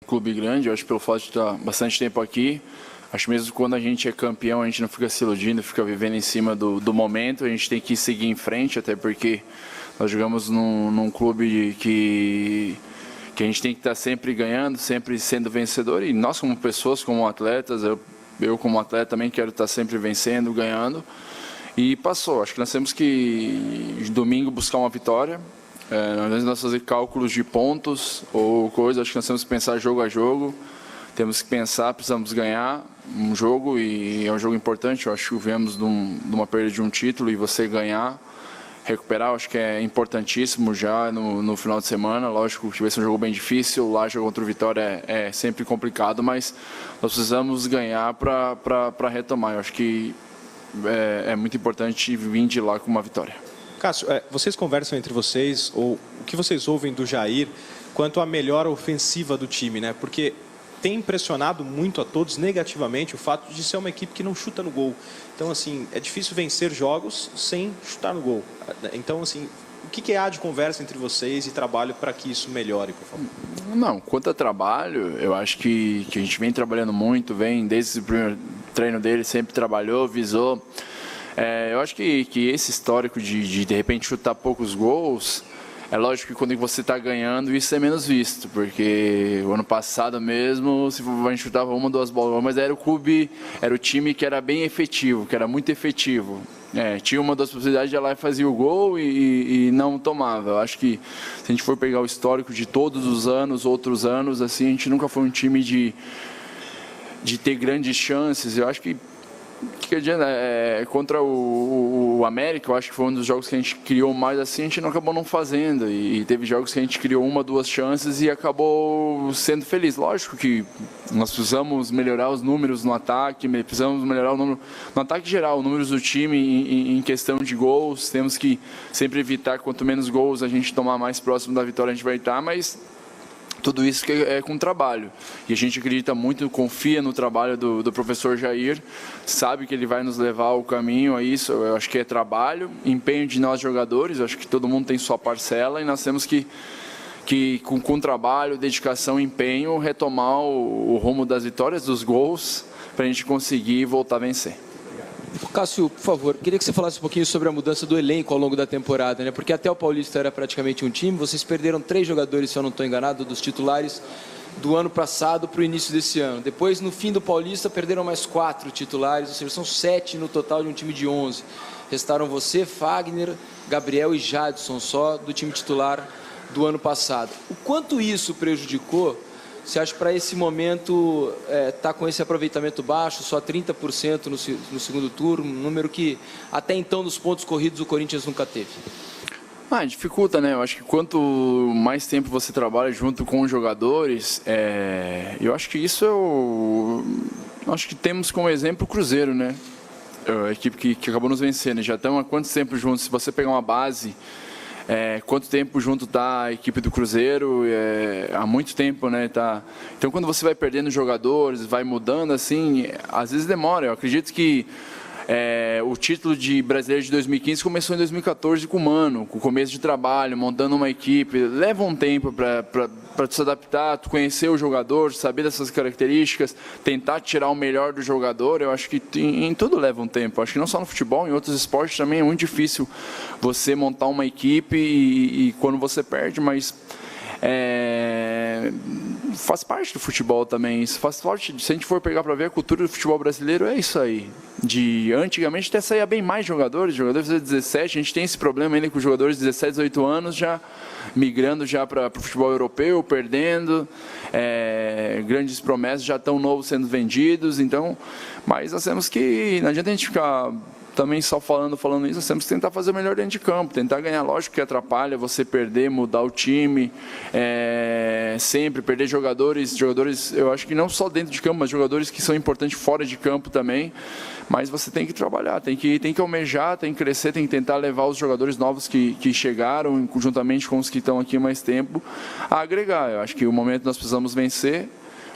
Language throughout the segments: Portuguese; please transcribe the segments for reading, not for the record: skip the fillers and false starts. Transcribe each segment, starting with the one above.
Clube grande, eu acho que pelo fato de estar bastante tempo aqui, acho que mesmo quando a gente é campeão, a gente não fica se iludindo, fica vivendo em cima do momento, a gente tem que seguir em frente, até porque nós jogamos num clube que a gente tem que estar sempre ganhando, sempre sendo vencedor, e nós como pessoas, como atletas, eu como atleta também quero estar sempre vencendo, ganhando, e passou. Acho que nós temos que, domingo, buscar uma vitória. Ao invés de nós fazer cálculos de pontos ou coisa, acho que nós temos que pensar jogo a jogo, temos que pensar, precisamos ganhar um jogo e é um jogo importante. Eu acho que viemos de uma perda de um título e você ganhar, recuperar, acho que é importantíssimo já no final de semana. Lógico que vai ser um jogo bem difícil, lá jogar contra o Vitória é sempre complicado, mas nós precisamos ganhar para retomar. Eu acho que é muito importante vir de lá com uma vitória. Cássio, vocês conversam entre vocês, ou o que vocês ouvem do Jair quanto à melhora ofensiva do time, né? Porque tem impressionado muito a todos negativamente o fato de ser uma equipe que não chuta no gol. Então, assim, é difícil vencer jogos sem chutar no gol. Então, assim, o que há de conversa entre vocês e trabalho para que isso melhore, por favor? Não, quanto a trabalho, eu acho que a gente vem trabalhando muito, desde o primeiro treino dele, sempre trabalhou, visou. Eu acho que esse histórico de repente chutar poucos gols, é lógico que quando você está ganhando isso é menos visto, porque o ano passado mesmo, se a gente chutava uma, duas bolas, mas era o clube, era o time que era bem efetivo, que era muito efetivo. Tinha uma das possibilidades de ir lá e fazia o gol e não tomava. Eu acho que se a gente for pegar o histórico de todos os anos, outros anos, assim, a gente nunca foi um time de ter grandes chances. Eu acho que contra o América, eu acho que foi um dos jogos que a gente criou mais assim, a gente não acabou não fazendo, e teve jogos que a gente criou uma, duas chances e acabou sendo feliz. Lógico que nós precisamos melhorar os números no ataque, precisamos melhorar o número no ataque geral, os números do time em questão de gols. Temos que sempre evitar, quanto menos gols a gente tomar, mais próximo da vitória a gente vai estar, mas tudo isso é com trabalho, e a gente acredita muito, confia no trabalho do professor Jair, sabe que ele vai nos levar ao caminho a isso. Eu acho que é trabalho, empenho de nós jogadores. Eu acho que todo mundo tem sua parcela e nós temos que com trabalho, dedicação, empenho, retomar o rumo das vitórias, dos gols, para a gente conseguir voltar a vencer. Cássio, por favor, queria que você falasse um pouquinho sobre a mudança do elenco ao longo da temporada, né? Porque até o Paulista era praticamente um time, vocês perderam 3 jogadores, se eu não estou enganado, dos titulares do ano passado para o início desse ano. Depois, no fim do Paulista, perderam mais 4 titulares, ou seja, são 7 no total de um time de 11. Restaram você, Fagner, Gabriel e Jadson, só do time titular do ano passado. O quanto isso prejudicou? Você acha que para esse momento está com esse aproveitamento baixo, só 30% no segundo turno, um número que até então nos pontos corridos o Corinthians nunca teve? Dificulta, né? Eu acho que quanto mais tempo você trabalha junto com os jogadores, eu acho que isso acho que temos como exemplo o Cruzeiro, né? A equipe que acabou nos vencendo. Já estão há quanto tempo juntos? Se você pegar uma base... quanto tempo junto está a equipe do Cruzeiro? Há muito tempo, né? Então, quando você vai perdendo jogadores, vai mudando, assim, às vezes demora. Eu acredito que o título de brasileiro de 2015 começou em 2014 com o Mano, com o começo de trabalho, montando uma equipe. Leva um tempo para se adaptar, tu conhecer o jogador, saber dessas características, tentar tirar o melhor do jogador. Eu acho que em tudo leva um tempo. Eu acho que não só no futebol, em outros esportes também é muito difícil você montar uma equipe e quando você perde, mas faz parte do futebol também. Isso faz parte. Se a gente for pegar para ver a cultura do futebol brasileiro, é isso aí. Antigamente até saía bem mais jogadores de 17. A gente tem esse problema ainda com os jogadores de 17, 18 anos já migrando já para o futebol europeu, perdendo. Grandes promessas já tão novos sendo vendidos. Então, mas nós temos que, não adianta a gente ficar também só falando isso, nós temos que tentar fazer o melhor dentro de campo, tentar ganhar. Lógico que atrapalha você perder, mudar o time, sempre perder jogadores, eu acho que não só dentro de campo, mas jogadores que são importantes fora de campo também. Mas você tem que trabalhar, tem que almejar, tem que crescer, tem que tentar levar os jogadores novos que chegaram, juntamente com os que estão aqui há mais tempo, a agregar. Eu acho que o momento nós precisamos vencer,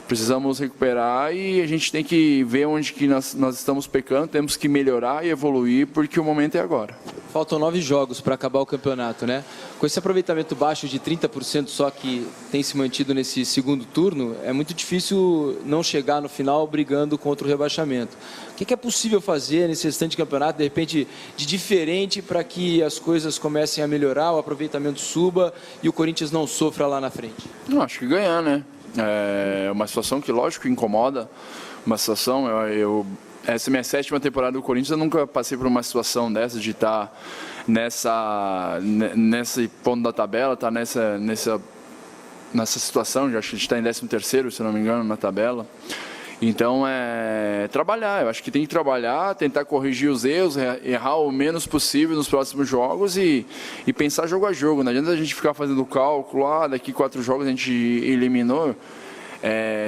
precisamos recuperar e a gente tem que ver onde que nós estamos pecando, temos que melhorar e evoluir, porque o momento é agora. Faltam 9 jogos para acabar o campeonato, né? Com esse aproveitamento baixo de 30% só que tem se mantido nesse segundo turno, é muito difícil não chegar no final brigando contra o rebaixamento. O que é possível fazer nesse restante campeonato, de repente, de diferente para que as coisas comecem a melhorar, o aproveitamento suba e o Corinthians não sofra lá na frente? Eu acho que ganhar, né? É uma situação que, lógico, incomoda. Uma situação, essa é a minha 7ª temporada do Corinthians, eu nunca passei por uma situação dessa, de estar nesse ponto da tabela, estar nessa situação, já acho que a gente está em 13º, se não me engano, na tabela. Então, trabalhar, eu acho que tem que trabalhar, tentar corrigir os erros, errar o menos possível nos próximos jogos e pensar jogo a jogo. Não adianta a gente ficar fazendo cálculo, daqui 4 jogos a gente eliminou.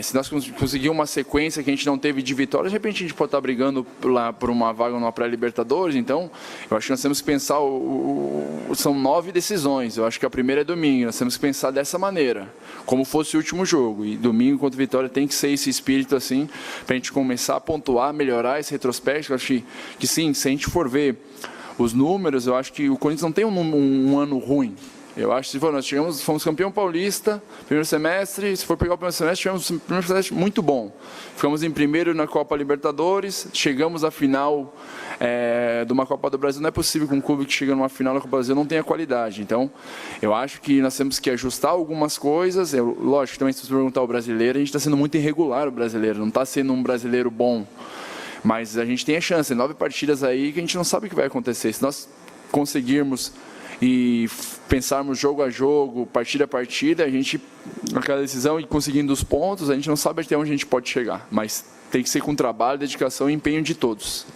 Se nós conseguirmos uma sequência que a gente não teve de vitória, de repente a gente pode estar brigando lá por uma vaga numa pré-Libertadores. Então, eu acho que nós temos que pensar, são 9 decisões, eu acho que a primeira é domingo, nós temos que pensar dessa maneira, como fosse o último jogo, e domingo contra Vitória tem que ser esse espírito assim, para a gente começar a pontuar, melhorar esse retrospecto. Eu acho que sim, se a gente for ver os números, eu acho que o Corinthians não tem um ano ruim. Eu acho que nós fomos campeão paulista, primeiro semestre, se for pegar o primeiro semestre, tivemos um primeiro semestre muito bom. Ficamos em primeiro na Copa Libertadores, chegamos à final de uma Copa do Brasil. Não é possível que um clube que chega numa final da Copa do Brasil não tenha qualidade. Então, eu acho que nós temos que ajustar algumas coisas. Lógico, também se você perguntar ao brasileiro, a gente está sendo muito irregular o brasileiro, não está sendo um brasileiro bom. Mas a gente tem a chance, 9 partidas aí que a gente não sabe o que vai acontecer. Se nós conseguirmos e pensarmos jogo a jogo, partida a partida, a gente, naquela decisão e conseguindo os pontos, a gente não sabe até onde a gente pode chegar, mas tem que ser com trabalho, dedicação e empenho de todos.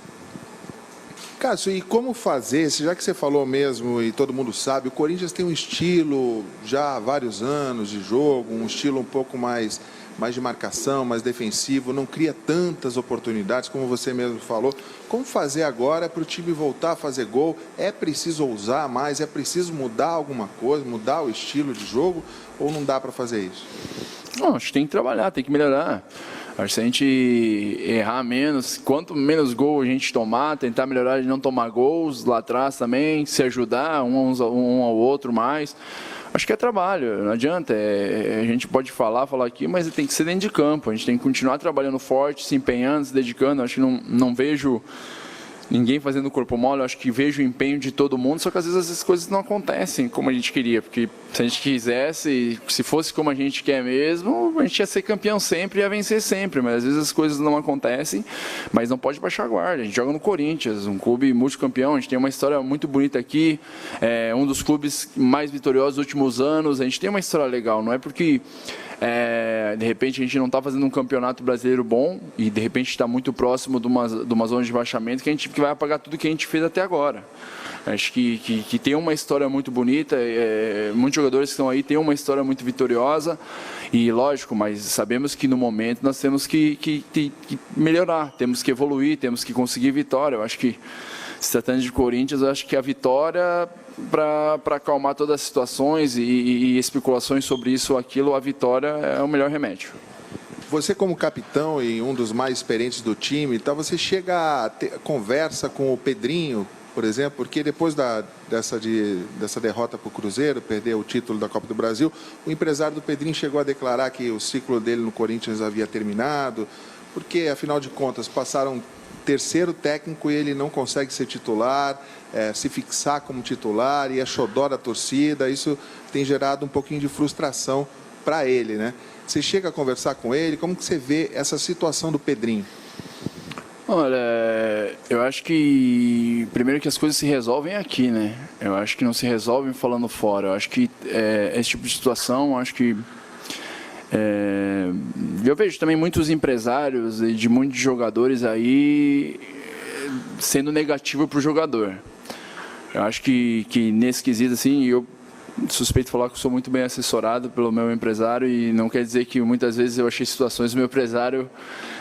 Cássio, e como fazer, já que você falou mesmo e todo mundo sabe, o Corinthians tem um estilo já há vários anos de jogo, um estilo um pouco mais de marcação, mais defensivo, não cria tantas oportunidades, como você mesmo falou. Como fazer agora para o time voltar a fazer gol? É preciso ousar mais? É preciso mudar alguma coisa, mudar o estilo de jogo? Ou não dá para fazer isso? Não, acho que tem que trabalhar, tem que melhorar. Acho que se a gente errar menos, quanto menos gol a gente tomar, tentar melhorar de não tomar gols lá atrás também, se ajudar um ao outro mais. Acho que é trabalho, não adianta, a gente pode falar aqui, mas tem que ser dentro de campo, a gente tem que continuar trabalhando forte, se empenhando, se dedicando. Acho que não vejo ninguém fazendo corpo mole, acho que vejo o empenho de todo mundo, só que às vezes as coisas não acontecem como a gente queria, porque se a gente quisesse, se fosse como a gente quer mesmo, a gente ia ser campeão sempre, ia vencer sempre, mas às vezes as coisas não acontecem, mas não pode baixar a guarda. A gente joga no Corinthians, um clube multicampeão, a gente tem uma história muito bonita aqui, um dos clubes mais vitoriosos dos últimos anos, a gente tem uma história legal, não é porque de repente a gente não está fazendo um campeonato brasileiro bom e de repente está muito próximo de uma zona de baixamento que vai apagar tudo que a gente fez até agora. Acho que tem uma história muito bonita, muitos jogadores que estão aí têm uma história muito vitoriosa e lógico, mas sabemos que no momento nós temos que melhorar, temos que evoluir, temos que conseguir vitória. Eu acho que, se tratando de Corinthians, eu acho que a vitória, para acalmar todas as situações e especulações sobre isso ou aquilo, a vitória é o melhor remédio. Você como capitão e um dos mais experientes do time, então você chega a conversa com o Pedrinho, por exemplo, porque depois dessa derrota para o Cruzeiro, perder o título da Copa do Brasil, o empresário do Pedrinho chegou a declarar que o ciclo dele no Corinthians havia terminado, porque afinal de contas passaram terceiro técnico e ele não consegue ser titular, se fixar como titular e é xodó da torcida. Isso tem gerado um pouquinho de frustração para ele, né? Você chega a conversar com ele, como que você vê essa situação do Pedrinho? Olha, eu acho que primeiro que as coisas se resolvem aqui, né? Eu acho que não se resolvem falando fora. Eu acho que esse tipo de situação, acho que eu vejo também muitos empresários e de muitos jogadores aí sendo negativo para o jogador. Eu acho que nesse quesito, assim, eu suspeito de falar que eu sou muito bem assessorado pelo meu empresário e não quer dizer que muitas vezes eu achei situações do meu empresário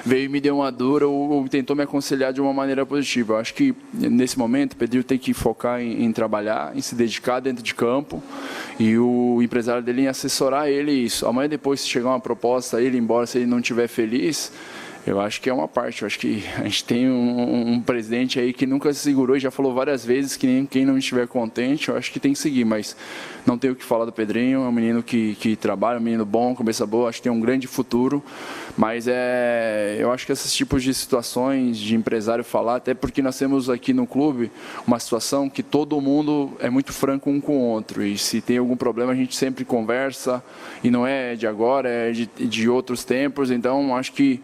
veio e me deu uma dura ou tentou me aconselhar de uma maneira positiva. Eu acho que nesse momento o Pedrinho tem que focar em trabalhar, em se dedicar dentro de campo E o empresário dele ia assessorar ele isso. Amanhã depois, se chegar uma proposta, ele ir embora, se ele não estiver feliz, eu acho que é uma parte. Eu acho que a gente tem um presidente aí que nunca se segurou e já falou várias vezes que quem não estiver contente, eu acho que tem que seguir. Mas não tenho o que falar do Pedrinho, é um menino que trabalha, um menino bom, cabeça boa, acho que tem um grande futuro. Mas eu acho que esses tipos de situações de empresário falar, até porque nós temos aqui no clube uma situação que todo mundo é muito franco um com o outro. E se tem algum problema, a gente sempre conversa, e não é de agora, é de outros tempos. Então, acho que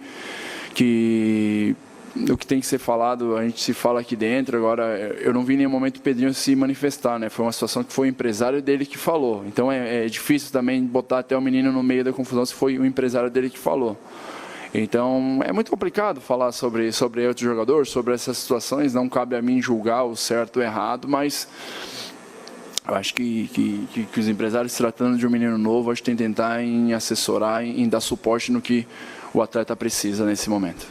o que tem que ser falado, a gente se fala aqui dentro. Agora, eu não vi em nenhum momento o Pedrinho se manifestar, né? Foi uma situação que foi o empresário dele que falou. Então, é difícil também botar até o menino no meio da confusão se foi o empresário dele que falou. Então, é muito complicado falar sobre outro jogador, sobre essas situações. Não cabe a mim julgar o certo ou o errado, mas eu acho que os empresários, se tratando de um menino novo, acho que tem que tentar em assessorar, em dar suporte no que o atleta precisa nesse momento.